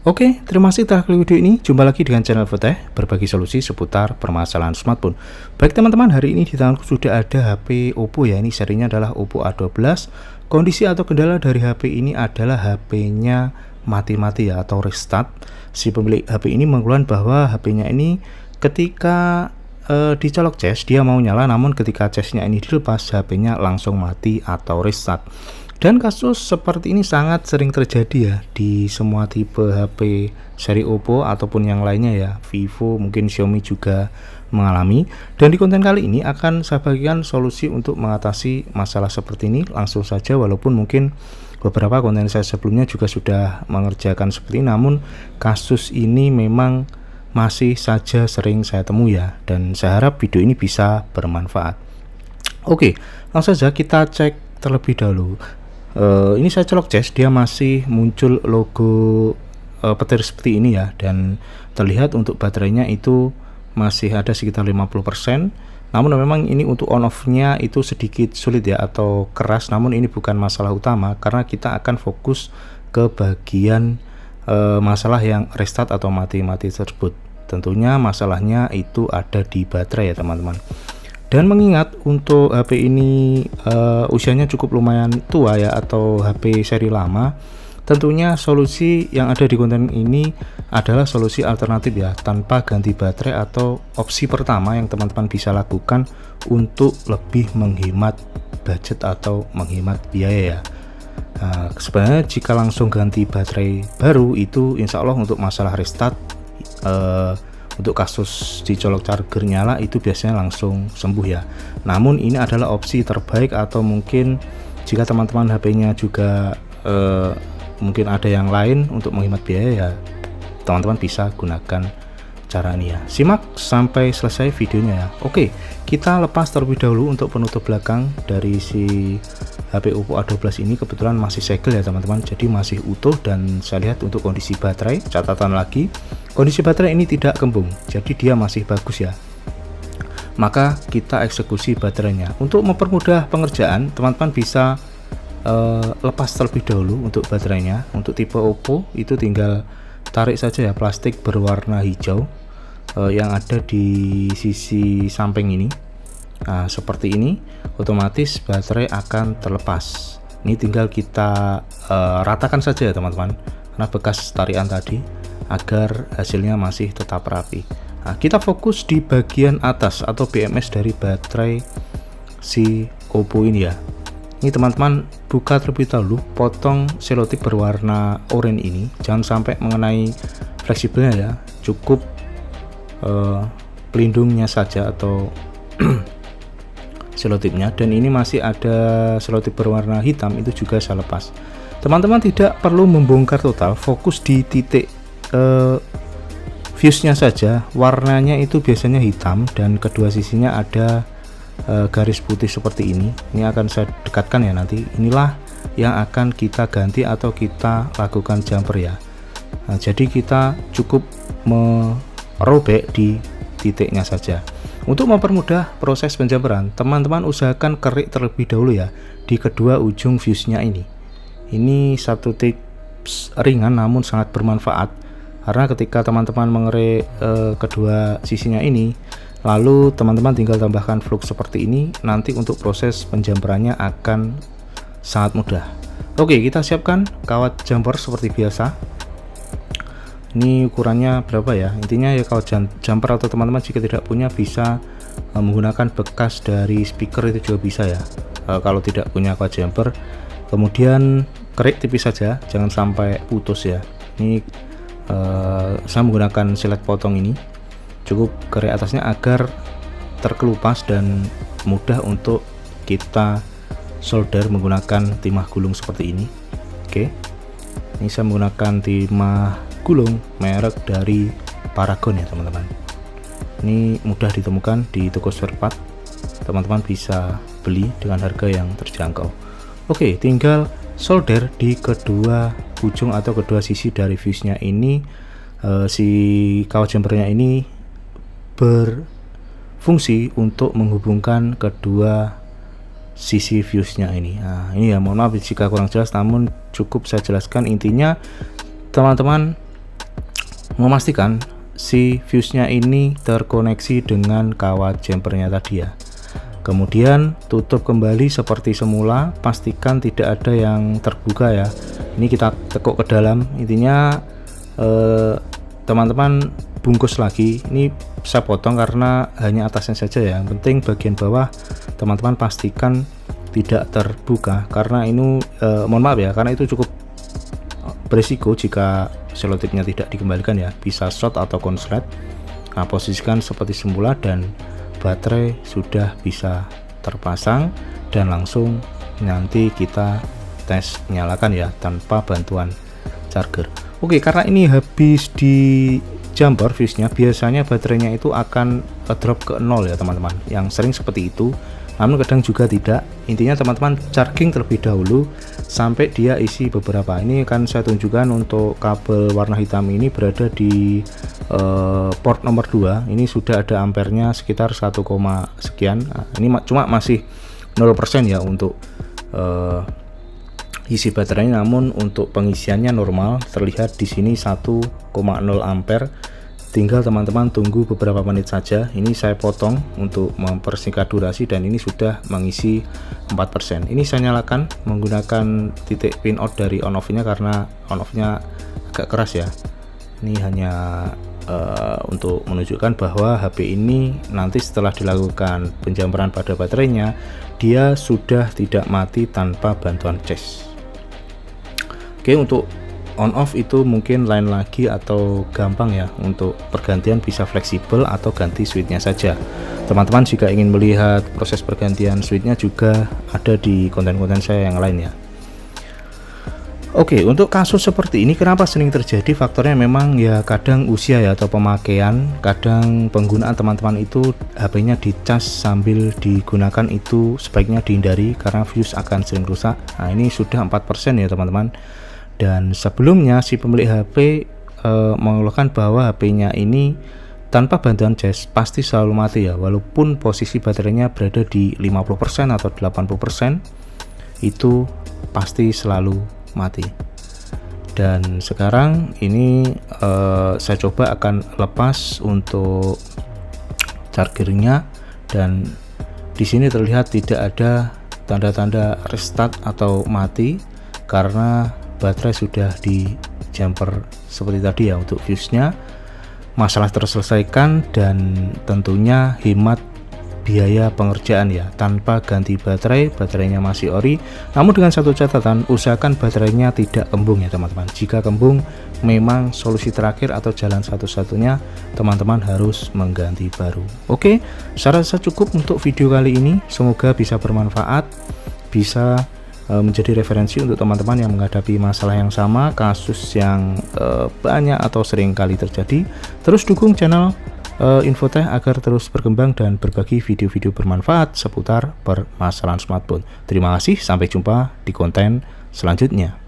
Oke, terima kasih telah klik video ini. Jumpa lagi dengan channel Voteh, berbagi solusi seputar permasalahan smartphone. Baik teman-teman, hari ini di tanganku sudah ada HP Oppo ya. Ini serinya adalah Oppo A12. Kondisi atau kendala dari HP ini adalah HP-nya mati-mati ya, atau restart. Si pemilik HP ini mengeluhkan bahwa HP-nya ini ketika dicolok cas dia mau nyala, namun ketika casnya ini dilepas HP-nya langsung mati atau restart. Dan kasus seperti ini sangat sering terjadi ya di semua tipe HP seri Oppo ataupun yang lainnya ya, Vivo, mungkin Xiaomi juga mengalami. Dan di konten kali ini akan saya bagikan solusi untuk mengatasi masalah seperti ini langsung saja, walaupun mungkin beberapa konten saya sebelumnya juga sudah mengerjakan seperti ini, namun kasus ini memang masih saja sering saya temui ya, dan saya harap video ini bisa bermanfaat. Oke, langsung saja kita cek terlebih dahulu. Ini saya colok cas, dia masih muncul logo petir seperti ini ya, dan terlihat untuk baterainya itu masih ada sekitar 50%. Namun memang ini untuk on off nya itu sedikit sulit ya, atau keras, namun ini bukan masalah utama karena kita akan fokus ke bagian masalah yang restart atau mati-mati tersebut. Tentunya masalahnya itu ada di baterai ya teman-teman. Dan mengingat untuk HP ini usianya cukup lumayan tua ya, atau HP seri lama, tentunya solusi yang ada di konten ini adalah solusi alternatif ya, tanpa ganti baterai, atau opsi pertama yang teman-teman bisa lakukan untuk lebih menghemat budget atau menghemat biaya ya. Sebenarnya jika langsung ganti baterai baru itu insya Allah untuk masalah restart, untuk kasus dicolok charger nyala itu biasanya langsung sembuh ya. Namun ini adalah opsi terbaik, atau mungkin jika teman-teman HP-nya juga mungkin ada yang lain untuk menghemat biaya ya, teman-teman bisa gunakan cara ini ya. Simak sampai selesai videonya ya. Oke, kita lepas terlebih dahulu untuk penutup belakang dari si HP Oppo A12 ini. Kebetulan masih segel ya teman-teman, jadi masih utuh. Dan saya lihat untuk kondisi baterai, catatan lagi, kondisi baterai ini tidak kembung, jadi dia masih bagus ya. Maka kita eksekusi baterainya. Untuk mempermudah pengerjaan, teman-teman bisa lepas terlebih dahulu untuk baterainya. Untuk tipe Oppo itu tinggal tarik saja ya plastik berwarna hijau yang ada di sisi samping ini. Nah, seperti ini, otomatis baterai akan terlepas. Ini tinggal kita ratakan saja ya teman-teman, karena bekas tarikan tadi, agar hasilnya masih tetap rapi. Nah, kita fokus di bagian atas atau BMS dari baterai si Oppo ini ya. Ini teman-teman buka terlebih dahulu, potong selotip berwarna oranye ini, jangan sampai mengenai fleksibelnya ya, cukup pelindungnya saja atau selotipnya. Dan ini masih ada selotip berwarna hitam, itu juga saya lepas. Teman-teman tidak perlu membongkar total, fokus di titik fuse-nya saja. Warnanya itu biasanya hitam dan kedua sisinya ada garis putih seperti ini. Ini akan saya dekatkan ya nanti. Inilah yang akan kita ganti atau kita lakukan jumper ya. Nah, jadi kita cukup merobek di titiknya saja. Untuk mempermudah proses penjamperan, teman-teman usahakan kerik terlebih dahulu ya di kedua ujung fuse-nya ini. Ini satu tips ringan namun sangat bermanfaat, karena ketika teman-teman mengerik kedua sisinya ini, lalu teman-teman tinggal tambahkan flux seperti ini, nanti untuk proses penjamperannya akan sangat mudah. Oke, kita siapkan kawat jumper seperti biasa. Ini ukurannya berapa ya, intinya ya kawat jumper, atau teman-teman jika tidak punya bisa menggunakan bekas dari speaker itu juga bisa ya, kalau tidak punya kawat jumper. Kemudian kerik tipis saja, jangan sampai putus ya. Ini saya menggunakan silet potong ini, cukup kerik atasnya agar terkelupas dan mudah untuk kita solder menggunakan timah gulung seperti ini. Oke, ini saya menggunakan timah gulung merek dari Paragon ya teman-teman. Ini mudah ditemukan di toko spare part, teman-teman bisa beli dengan harga yang terjangkau. Oke, tinggal solder di kedua ujung atau kedua sisi dari fuse-nya ini. Si kawat jumpernya ini berfungsi untuk menghubungkan kedua sisi fuse-nya ini. Nah, ini ya, mohon maaf jika kurang jelas, namun cukup saya jelaskan. Intinya teman-teman memastikan si fuse-nya ini terkoneksi dengan kawat jumpernya tadi ya. Kemudian tutup kembali seperti semula, pastikan tidak ada yang terbuka ya. Ini kita tekuk ke dalam, intinya teman-teman bungkus lagi. Ini saya potong karena hanya atasnya saja ya, yang penting bagian bawah teman-teman pastikan tidak terbuka, karena ini mohon maaf ya, karena itu cukup berisiko jika selotipnya tidak dikembalikan ya, bisa short atau konslet. Nah, posisikan seperti semula dan baterai sudah bisa terpasang, dan langsung nanti kita tes nyalakan ya tanpa bantuan charger. Oke, karena ini habis di jumper fuse-nya, biasanya baterainya itu akan drop ke 0 ya teman-teman, yang sering seperti itu, namun kadang juga tidak. Intinya teman-teman charging terlebih dahulu sampai dia isi beberapa. Ini akan saya tunjukkan untuk kabel warna hitam ini berada di port nomor 2. Ini sudah ada ampernya sekitar 1, sekian. Nah, ini cuma masih 0% ya untuk isi baterainya, namun untuk pengisiannya normal. Terlihat di sini 1,0 ampere. Tinggal teman-teman tunggu beberapa menit saja. Ini saya potong untuk mempersingkat durasi, dan ini sudah mengisi 4%. Ini saya nyalakan menggunakan titik pin out dari on off nya, karena on off nya agak keras ya. Ini hanya untuk menunjukkan bahwa HP ini nanti setelah dilakukan penjamperan pada baterainya, dia sudah tidak mati tanpa bantuan cas. Oke, untuk on off itu mungkin lain lagi atau gampang ya, untuk pergantian bisa fleksibel atau ganti switchnya saja. Teman-teman jika ingin melihat proses pergantian switchnya juga ada di konten-konten saya yang lain ya. Oke, untuk kasus seperti ini kenapa sering terjadi? Faktornya memang ya kadang usia ya atau pemakaian, kadang penggunaan teman-teman itu HP-nya dicas sambil digunakan, itu sebaiknya dihindari karena fuse akan sering rusak. Nah, ini sudah 4% ya teman-teman. Dan sebelumnya si pemilik HP mengeluhkan bahwa HP-nya ini tanpa bantuan cas pasti selalu mati ya, walaupun posisi baterainya berada di 50% atau 80%, itu pasti selalu mati. Dan sekarang ini saya coba akan lepas untuk chargernya, dan di sini terlihat tidak ada tanda-tanda restart atau mati karena baterai sudah di jumper seperti tadi ya. Untuk fuse-nya masalah terselesaikan, dan tentunya hemat biaya pengerjaan ya, tanpa ganti baterainya masih ori. Namun dengan satu catatan, usahakan baterainya tidak kembung ya teman-teman. Jika kembung memang solusi terakhir atau jalan satu-satunya, teman-teman harus mengganti baru. Oke, saya rasa cukup untuk video kali ini, semoga bisa bermanfaat, bisa menjadi referensi untuk teman-teman yang menghadapi masalah yang sama, kasus yang banyak atau sering kali terjadi. Terus dukung channel Infotech agar terus berkembang dan berbagi video-video bermanfaat seputar permasalahan smartphone. Terima kasih, sampai jumpa di konten selanjutnya.